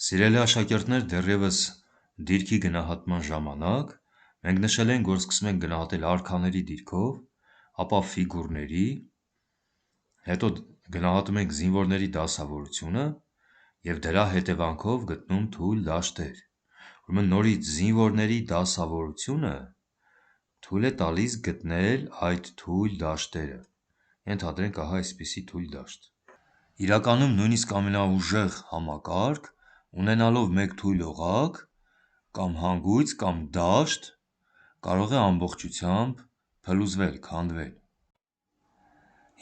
Սիրելի աշակերտներ, դեռևս դիրքի գնահատման ժամանակ մենք նշել ենք, որ սկսում ենք գնահատել արքաների դիրքով, ապա ֆիգուրների, հետո գնահատում ենք զինվորների դասավորությունը և դրա հետևանքով գտնում թույլ դաշտեր։ Ուրեմն նորից զինվորների դասավորությունը թույլ է տալիս գտնել այդ թույլ դաշտերը։ Ենթադրենք ահա այսպիսի թույլ դաշտ։ Իրականում նույնիսկ ամենաուժեղ համակարգ, ունենալով մեկ թույլ օղակ կամ հանգույց կամ դաշտ, կարող է ամբողջությամբ փլուզվել, քանդվել։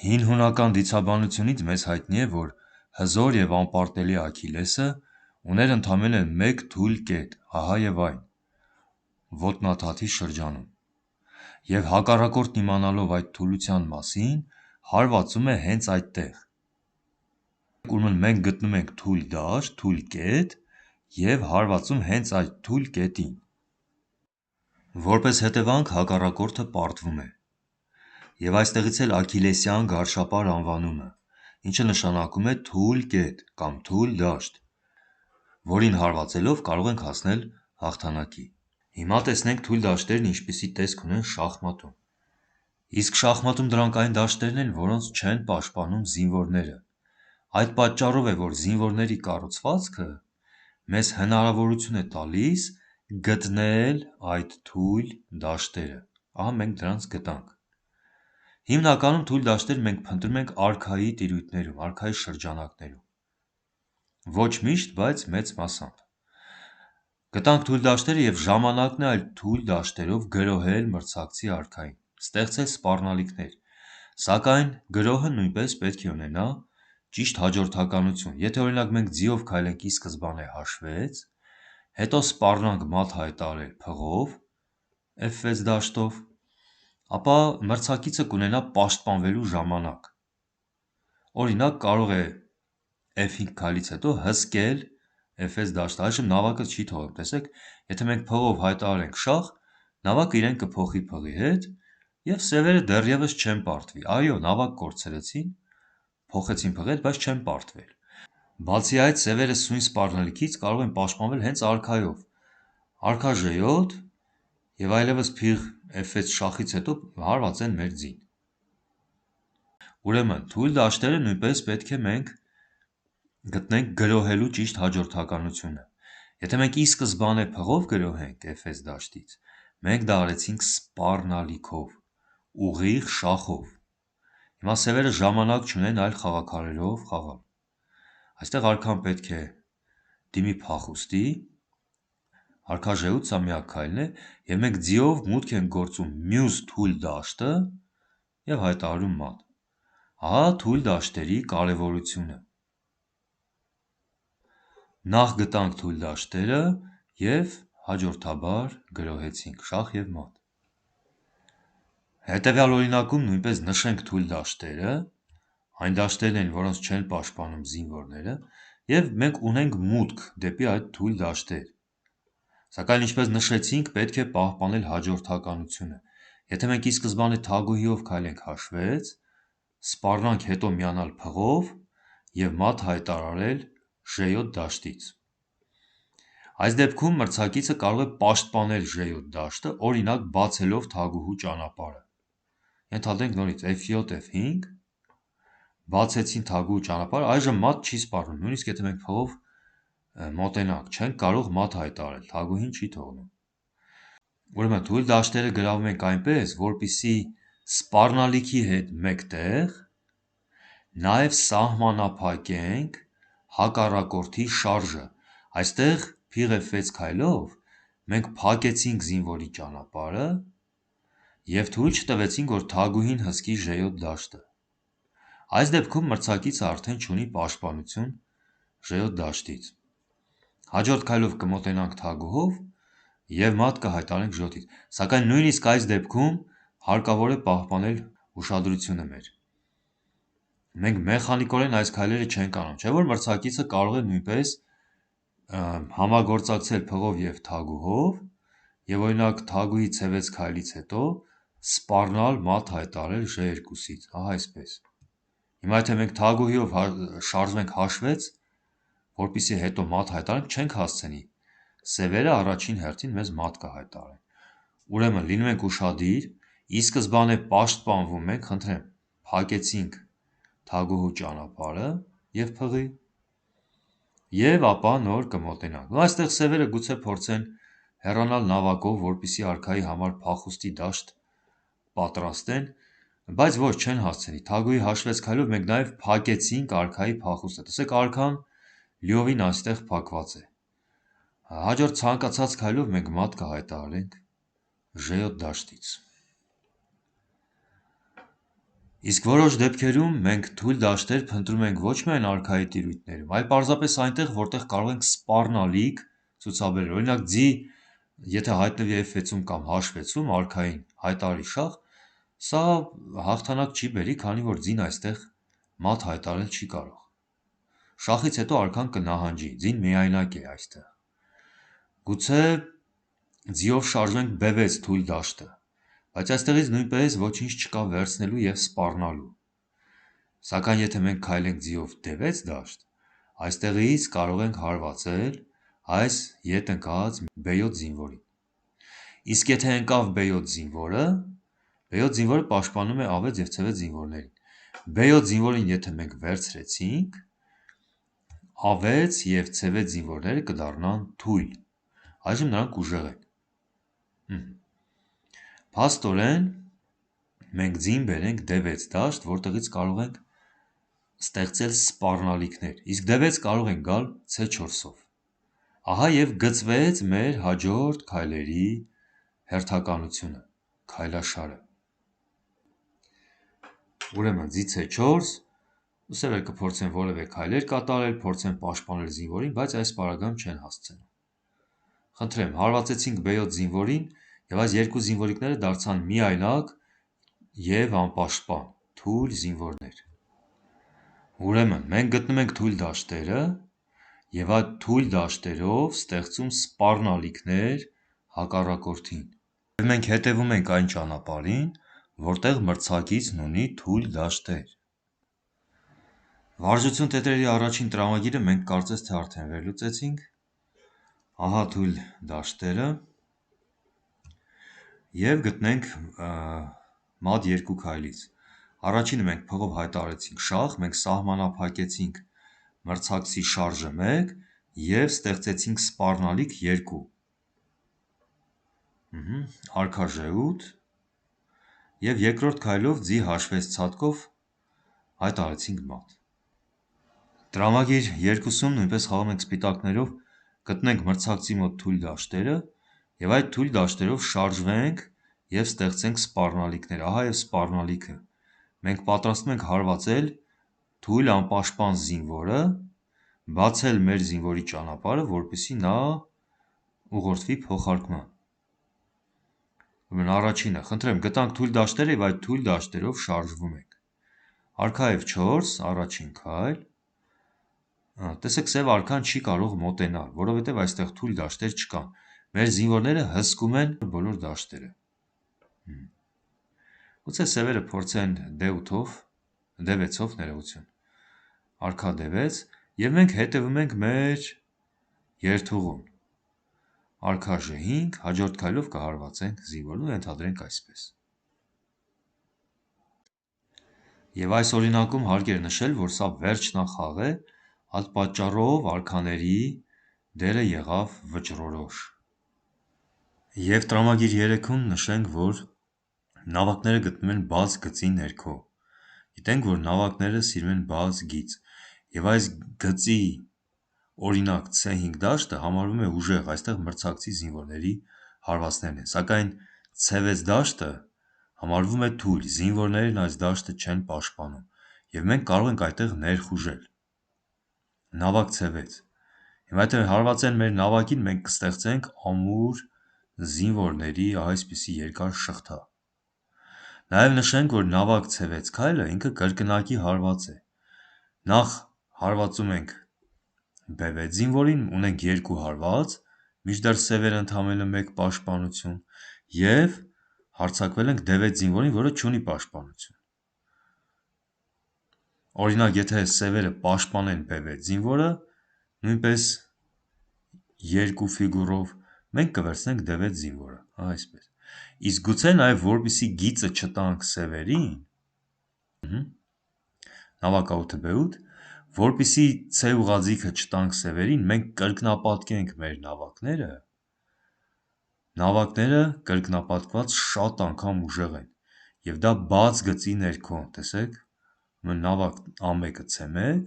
Հին հունական դիցաբանությունից մեզ հայտնի է, որ հզոր և անպարտելի Աքիլեսը ուներ ընդամենը մեկ թույլ կետ, ահա և այն, ոտնաթաթի շրջանում, և հակառակորդն իմանալով այդ թուլության մասին, հարվածում է հենց այդտեղ։ Ուրեմն մենք գտնում ենք թույլ դաշտ, թույլ կետ և հարվածում հենց այդ թույլ կետին։ Որպես հետևանք հակառակորդը պարտվում է։ Եվ այստեղից էլ Աքիլեսյան գարշապար անվանումը, ինչը նշանակում է թույլ կետ կամ թույլ դաշտ, որին հարվածելով կարող ենք հասնել հաղթանակի։ Հիմա տեսնենք թույլ դաշտերն ինչպիսի տեսք ունեն շախմատում։ Իսկ շախմատում դրանք այն դաշտերն են, որոնց չեն պաշտպանում զինվորները։ Այդ պատճառով է, որ զինվորների կառուցվածքը մեզ հնարավորություն է տալիս գտնել այդ թույլ դաշտերը։ Ահա մենք դրանց գտանք։ Հիմնականում թույլ դաշտեր մենք փնտրում ենք արքայի տիրույթներում, արքայի շրջանակներում։ Ոչ միշտ, բայց մեծ մասամբ։ Գտանք թույլ դաշտերը և ժամանակն է այդ թույլ դաշտերով գրոհել մրցակցի արքային, ստեղծել սպառնալիքներ, սակայն գրոհը նույնպես պետք է ունենա ճիշտ հաջորդականություն։ Եթե օրինակ մենք ձիով քայլենք ի սկզբանե հաշվեց, հետո սպառնանք մատ հայտարարել փղով, F6 դաշտով, ապա մրցակիցը կունենա պաշտպանվելու ժամանակ։ Օրինակ կարող է F5 քայլից հետո հսկել F6 դաշտը, այժմ նավակը չի թողնում, տեսեք, եթե մենք փղով հայտարարենք շախ, նավակը իրեն կփոխի փղի հետ և սևերը դեռևս չեն պարտվի։ Այո, նավակ կորցրեցին, փոխեցին փղի հետ, բայց չեն պարտվել։ Բացի այդ, սևերը սույն սպառնալիքից կարող են պաշտպանվել հենց արքայով։ Արքա G7 և այլևս փիղ F6 շախից հետո հարվածեն մեր ձին։ Ուրեմն թույլ դաշտերը նույնպես պետք է մենք գտնենք գրոհելու ճիշտ հաջորդականությունը։ Եթե մենք ի սկզբանե փղով գրոհենք F6 դաշտից, մենք դա արեցինք սպառնալիքով, ուղիղ շախով։ Հիմա սևերը ժամանակ չունեն այլ խաղաքարերով խաղալ։ Այստեղ արքան պետք է դիմի փախուստի, արքա G8 սա միակ քայլն է, և մենք ձիով մուտք ենք գործում մյուս թույլ դաշտը և հայտարարում մատ։ Ահա թույլ դաշտերի կարևորությունը։ Նախ գտանք թույլ դաշտերը և հաջորդաբար գրոհեցինք շախ և մատ։ Հետևյալ օրինակում նույնպես նշենք թույլ դաշտերը, այն դաշտերն են, որոնց չեն պաշտպանում զինվորները, և մենք ունենք մուտք դեպի այդ թույլ դաշտեր։ Սակայն ինչպես նշեցինք, պետք է պահպանել հաջորդականությունը։ Եթե մենք ի սկզբանե թագուհիով քայլենք հաշվեց, սպառնանք հետո միանալ փղով և մատ հայտարարել G7 դաշտից։ Այս դեպքում մրցակիցը կարող է պաշտպանել G7 դաշտը, օրինակ բացելով թագուհու ճանապարհը։ Ենթադրենք նորից F7, F5, բացեցին թագուհու ճանապարհը, այժմ մատ չի սպառնում, նույնիսկ եթե մենք փղով մոտենանք, չենք կարող մատ հայտարարել, թագուհին չի թողնում։ Ուրեմն թույլ դաշտերը գրավում ենք այնպես, որպեսզի սպառնալիքի հետ մեկտեղ նաև սահմանափակենք հակառակորդի շարժը։ Այստեղ փիղ F6 քայլով մենք փակեցինք զինվորի ճանապարհը և թույլ չտվեցինք, որ թագուհին հսկի G7 դաշտը։ Այս դեպքում մրցակիցը արդեն չունի պաշտպանություն G7 դաշտից։ Հաջորդ քայլով կմոտենանք թագուհով և մատ կհայտարարենք G7-ից, սակայն նույնիսկ այս դեպքում հարկավոր է պահպանել ուշադրությունը մեր։ Մենք մեխանիկորեն այս քայլերը չենք անում, չէ՞ որ մրցակիցը կարող է նույնպես համագործակցել փղով և թագուհով և օրինակ թագուհի C6 քայլից հետո սպառնալ մատ հայտարարել G2-ից, ահա այսպես։ Հիմա եթե մենք թագուհիով շարժվենք հաշվեց, որպեսզի հետո մատ հայտարարենք, չենք հասցնի։ Սևերը առաջին հերթին մեզ մատ կհայտարարեն։ Ուրեմն լինում ենք ուշադիր, ի սկզբանե պաշտպանվում ենք, խնդրեմ, փակեցինք թագուհու ճանապարհը եւ փղի, եւ ապա նոր կմոտենանք։ Այստեղ սևերը գուցե փորձեն հեռանալ նավակով, որպեսզի արքայի համար փախուստի դաշտ պատրաստեն, բայց ոչ, չեն հասցնի։ Թագուհի հաշվեց քայլով մենք նաեւ փակեցինք արքայի փախուստը։ Տեսեք, արքան լիովին այստեղ փակված է։ Հաջորդ ցանկացած քայլով մենք մատ կհայտարարենք J7 դաշտից։ Իսկ որոշ դեպքերում մենք թույլ դաշտեր փնտրում ենք ոչ միայն արքայի տիրույթներում, այլ պարզապես այնտեղ, որտեղ կարող ենք սպառնալիք ցուցաբերել։ Օրինակ, ձի, եթե հայտնվի F6-ում կամ H6-ում արքային հայտարարի շահ, սա հաղթանակ չի բերի, քանի որ ձին այստեղ մատ հայտարարել չի կարող։ Շախից հետո արքան կնահանջի, ձին միայնակ է այստեղ։ Գուցե ձիով շարժվենք B6 թույլ դաշտը, բայց այստեղից նույնպես ոչինչ չկա վերցնելու և սպառնալու։ Սակայն եթե մենք քայլենք ձիով D6 դաշտ, այստեղից կարող ենք հարվածել այս ետ ընկած B7 զինվորին։ Իսկ եթե ընկավ B7 զինվորը, B7 զինվորը պաշտպանում է A6 և C6 զինվորներին։ B7 զինվորին եթե մենք վերցրեցինք, A6 և C6 զինվորները կդառնան թույլ, այժմ նրանք ուժեղ են։ Փաստորեն մենք ձին բերենք D6 դաշտ, որտեղից կարող ենք ստեղծել սպառնալիքներ, իսկ D6 կարող ենք գալ C4-ով։ Ահա և գծվեց մեր հաջորդ քայլերի հերթականությունը, քայլաշարը։ Ուրեմն ձի C4, սևերը կփորձեն որևէ քայլեր կատարել, փորձեն պաշտպանել զինվորին, բայց այս պարագայում չեն հասցնում։ Խնդրեմ, հարվածեցինք B7 զինվորին, և այս երկու զինվորիկները դարձան միայնակ և անպաշտպան, թույլ զինվորներ։ Ուրեմն, մենք գտնում ենք թույլ դաշտերը և այդ թույլ դաշտերով ստեղծում սպառնալիքներ հակառակորդին։ Եվ մենք հետևում ենք այն ճանապարհին, որտեղ մրցակիցն ունի թույլ դաշտեր։ Վարժություն տետրերի առաջին տրամագիրը մենք կարծես թե արդեն վերլուծեցինք։ Ահա թույլ դաշտերը և գտնենք մատ երկու քայլից։ Առաջինը մենք փղով հայտարարեցինք շախ, մենք սահմանափակեցինք մրցակցի շարժը 1 և ստեղծեցինք սպառնալիք 2։ Արքա J8 և երկրորդ քայլով ձի H6 ցատկով հայտարարեցինք մատ։ Տրամագիր 2-ում նույնպես խաղում ենք սպիտակներով, գտնենք մրցակցի մոտ թույլ դաշտերը և այդ թույլ դաշտերով շարժվենք և ստեղծենք սպառնալիքներ, ահա և սպառնալիքը։ Մենք պատրաստվում ենք հարվածել թույլ անպաշտպան զինվորը, բացել մեր զինվորի ճանապարհը, որպեսզի նա ուղղորդվի փոխարկման։ Առաջինը, խնդրեմ, գտանք թույլ դաշտերը և այդ թույլ դաշտերով շարժվում ենք։ Արքա F4, առաջին քայլ։ Տեսեք, սև արքան չի կարող մոտենալ, որովհետև այստեղ թույլ դաշտեր չկան։ Մեր զինվորները հսկում են բոլոր դաշտերը։ Գուցե սևերը փորձեն D6-ով, ներողություն, արքա D6 և մենք հետևում ենք մեր երթուղուն։ Արքա J5, հաջորդ քայլով կհարվածենք զինվորին ու ենթադրենք այսպես։ Եվ այս օրինակում հարկ էր նշել, որ սա վերջնախաղ է, այդ պատճառով արքաների դերը եղավ վճռորոշ։ Եվ տրամագիր 3-ում նշենք, որ նավակները գտնվում են բաց գծի ներքո։ Գիտենք, որ նավակները սիրում են բաց գիծ, և այս գծի օրինակ C5 դաշտը համարվում է ուժեղ, այստեղ մրցակցի զինվորների հարվածներն են, սակայն C6 դաշտը համարվում է թույլ, զինվորներն այս դաշտը չեն պաշտպանում, և մենք կարող ենք այդտեղ ներխուժել։ Նավակ C6, հիմա եթե հարվածեն մեր նավակին, մենք կստեղծենք ամուր զինվորների այսպիսի երկար շղթա։ Նաև նշենք, որ նավակ C6 քայլը ինքը կրկնակի հարված է։ Նախ հարվածում ենք B6 զինվորին, ունենք 2 հարված, մինչդեռ սևերը ընդամենը 1 պաշտպանություն, և հարձակվել ենք D6 զինվորին, որը չունի պաշտպանություն։ Օրինակ, եթե սևերը պաշտպանեն B6 զինվորը, Նույնպես երկու ֆիգուրով մենք կվերցնենք D6 զինվորը, այսպես։ Իսկ գուցե նաև որպեսզի գիծը չտանք սևերին, նավակա 8B8, որպեսզի C ուղղաձիգը չտանք սևերին, մենք կրկնապատկենք մեր նավակները կրկնապատկված շատ անգամ ուժեղ են, և դա բաց գծի ներքո, տեսեք, նավակ A1-ը C1,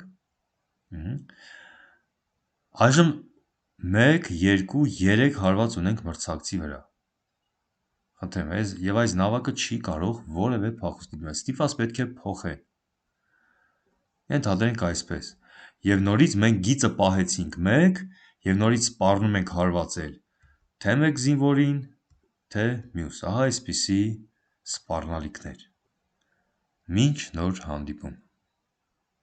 այժմ 1, 2, 3 հարված ունենք մրցակցի վրա, և այս նավակը չի կարող որևէ փախուստի դիմել, ստիպված պետք է փոխել, ենթադրենք այսպես, և նորից մենք գիծը պահեցինք 1 և նորից սպառնում ենք հարվածել թե մեկ զինվորին, թե մյուս, ահա այսպիսի սպառնալիքներ, մինչ նոր հանդիպում։